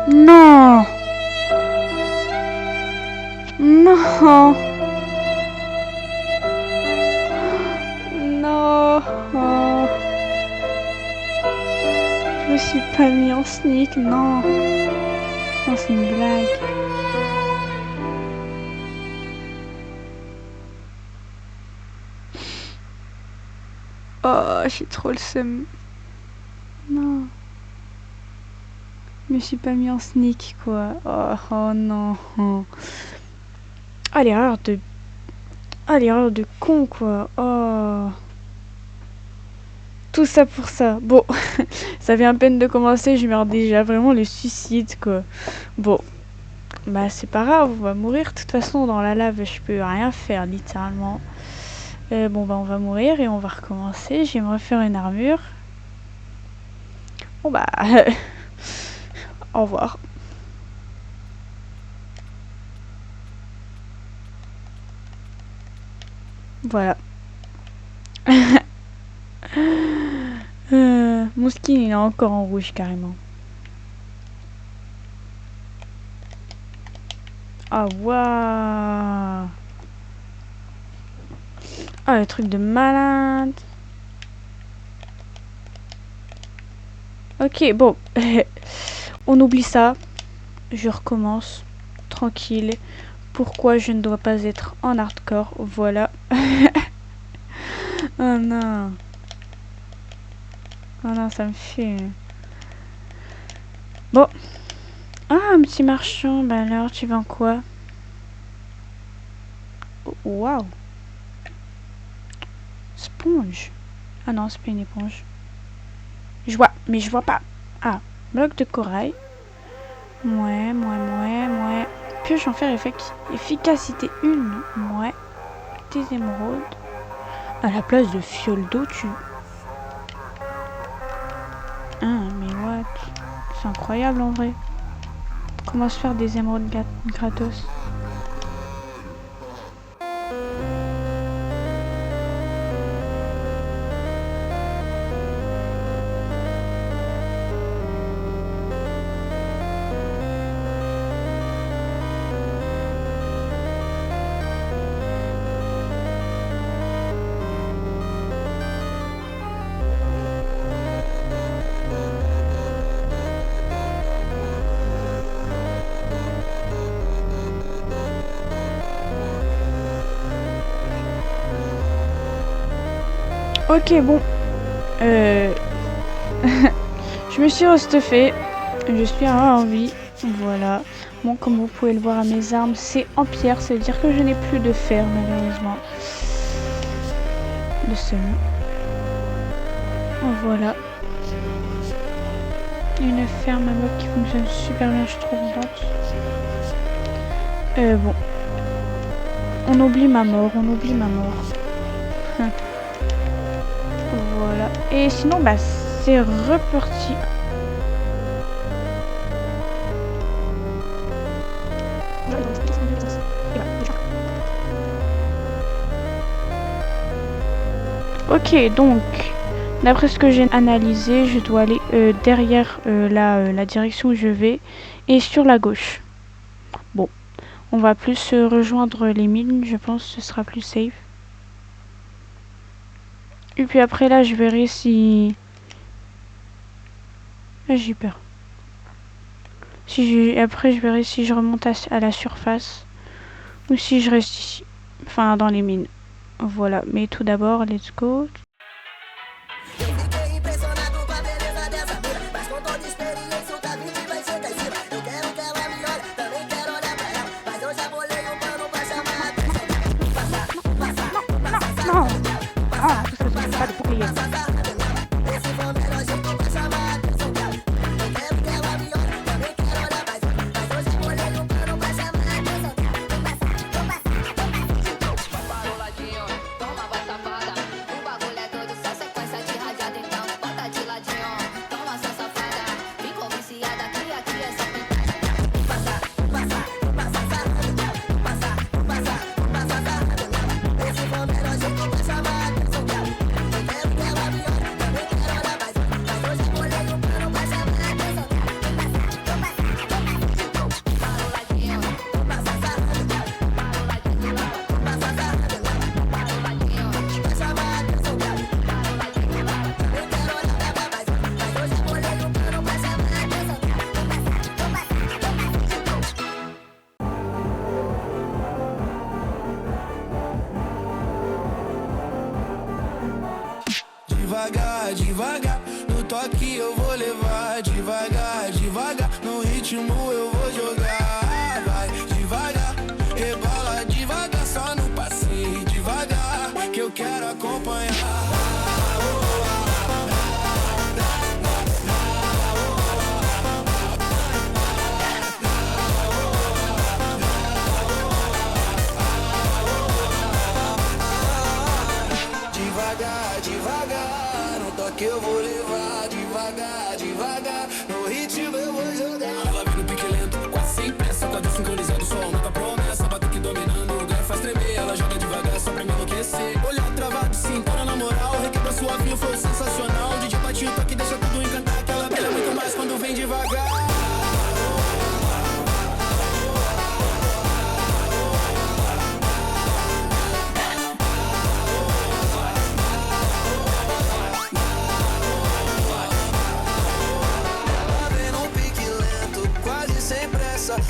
Non. Non. Non. Je me suis pas mis en sneak, non. Non, c'est une blague. Oh, j'ai trop le seum. Non. Je me suis pas mis en sneak, quoi. Oh non. Ah, l'erreur de... Ah, l'erreur de con, quoi. Oh. Tout ça pour ça. Bon, ça vient à peine de commencer, je meurs déjà vraiment le suicide, quoi. Bon, bah c'est pas grave, on va mourir. De toute façon, dans la lave, je peux rien faire, littéralement. Bon, bah on va mourir et on va recommencer. Je vais me refaire une armure. Bon, bah... au revoir. Voilà. Mon skin, il est encore en rouge, carrément. Ah, waouh. Ah, le truc de malade. Ok, bon. On oublie ça. Je recommence. Tranquille. Pourquoi je ne dois pas être en hardcore? Voilà. Oh non. Oh non, ça me fait... Bon. Ah, un petit marchand. Bah alors, tu vends quoi? Waouh. Sponge. Ah non, c'est pas une éponge. Je vois, mais je vois pas. Ah, bloc de corail. Ouais. Pioche en fer efficacité 1. Ouais. Des émeraudes. À la place de fiole d'eau, tu... Ah, mais what? C'est incroyable en vrai. Comment se faire des émeraudes gratos? Ok, bon. Je me suis restuffée. Je suis en vie. Voilà. Bon, comme vous pouvez le voir à mes armes, c'est en pierre. Ça veut dire que je n'ai plus de fer, malheureusement. Le seul. Voilà. Une ferme à mob qui fonctionne super bien, je suis trop contente. Bon. On oublie ma mort, Voilà. Et sinon, bah, c'est reparti. Ok, donc, d'après ce que j'ai analysé, je dois aller derrière la direction où je vais et sur la gauche. Bon, on va plus rejoindre les mines, je pense que ce sera plus safe. Et puis après là, je verrai si... Ah, j'ai peur. Après, je verrai si je remonte à la surface ou si je reste ici. Enfin, dans les mines. Voilà, mais tout d'abord, let's go. Non. Ah, tout ça, c'est pas de bouclier. Devagar, devagar, no toque eu vou levar. Devagar, devagar, no ritmo eu vou jogar. Vai devagar, rebola devagar, só no passeio devagar, que eu quero acompanhar. Devagar, devagar, no toque eu vou levar. Devagar, devagar, no ritmo eu vou jogar. Ela vem no pique lento, quase sem pressa, quadril sincronizado, só aumenta a promessa. Batuque dominando, o lugar faz tremer. Ela joga devagar só pra me enlouquecer. Olhar travado, cintura na moral, requebra suavinho, flow sensacional. DJ bate o toque, deixa tudo encantar. Que ela brilha muito mais quando vem devagar.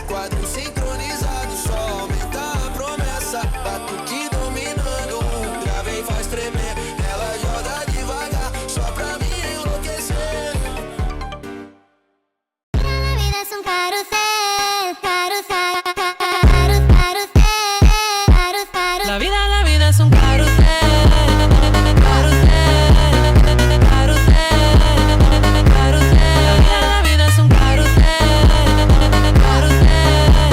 Quadril sincronizado, só aumenta a promessa. Batuque dominando, o grave faz tremer. Ela joga devagar, só pra me enlouquecer. La vida es un carrusel, carrusel, carrusel, carrusel, carrusel. La vida es un carrusel, carrusel, carrusel, carrusel. La vida es un carrusel, carrusel.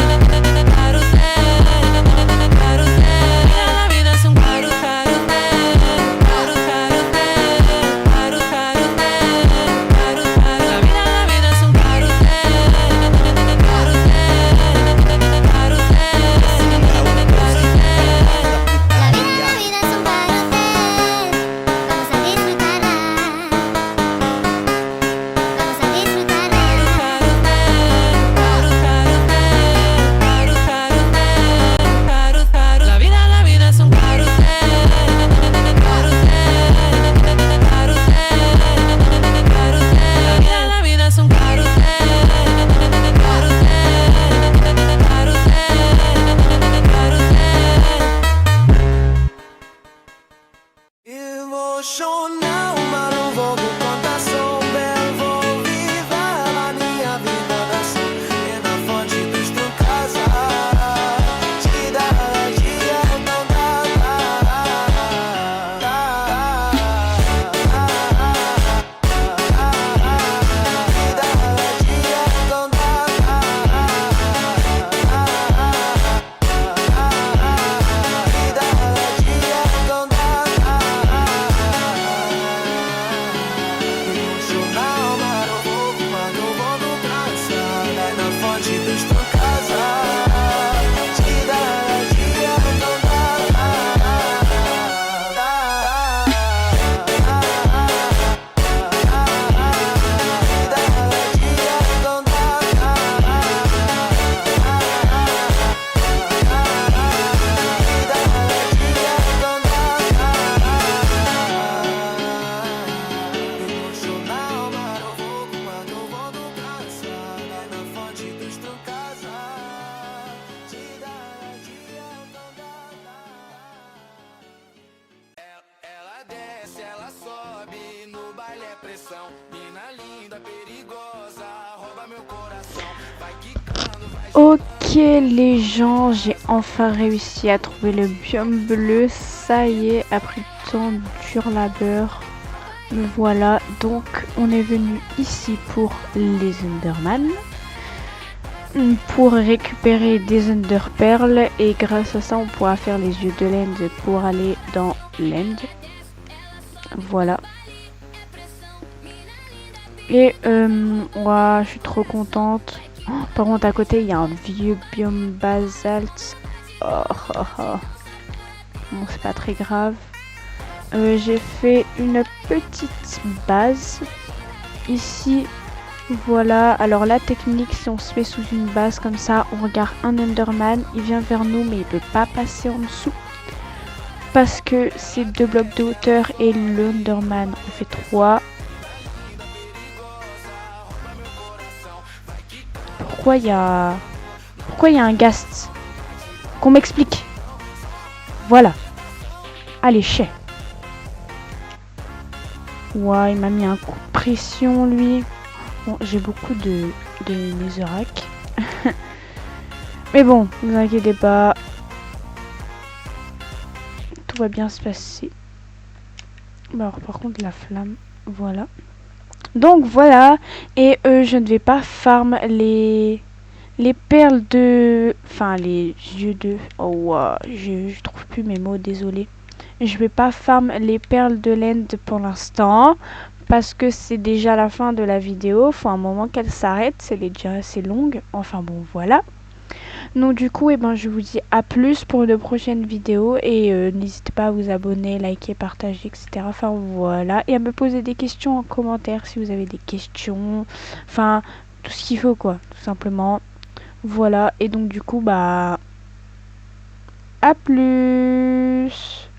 coração. Mina linda, perigosa, rouba meu coração. Vai quicando, vai. Ok les gens, j'ai enfin réussi à trouver le biome bleu. Ça y est, après tant de dur labeur, me voilà. Donc on est venu ici pour les Enderman, pour récupérer des Enderperles, et grâce à ça on pourra faire les yeux de l'End pour aller dans l'End. Voilà. Et ouah, je suis trop contente. Oh, par contre à côté il y a un vieux biome basalte. Oh, oh, oh. Bon, c'est pas très grave. J'ai fait une petite base ici. Voilà, alors la technique, si on se met sous une base comme ça, on regarde un Enderman, il vient vers nous mais il peut pas passer en dessous parce que c'est 2 blocs de hauteur et le Enderman on fait 3. Pourquoi il y a un ghast? Qu'on m'explique. Voilà. Allez, chais. Ouais, il m'a mis un coup de pression lui. Bon, j'ai beaucoup de netherrack. Mais bon, ne vous inquiétez pas. Tout va bien se passer. Bah alors par contre la flamme, voilà. Donc voilà, et je ne vais pas farm les perles de... Enfin les yeux de... Oh wow, je trouve plus mes mots, désolé. Je vais pas farm les perles de l'End pour l'instant, parce que c'est déjà la fin de la vidéo. Faut un moment qu'elle s'arrête, elle est déjà assez longue. Enfin bon, voilà. Donc du coup, je vous dis à plus pour de prochaines vidéos. Et n'hésitez pas à vous abonner, liker, partager, etc. Enfin voilà. Et à me poser des questions en commentaire si vous avez des questions. Enfin, tout ce qu'il faut quoi, tout simplement. Voilà. Et donc du coup, à plus.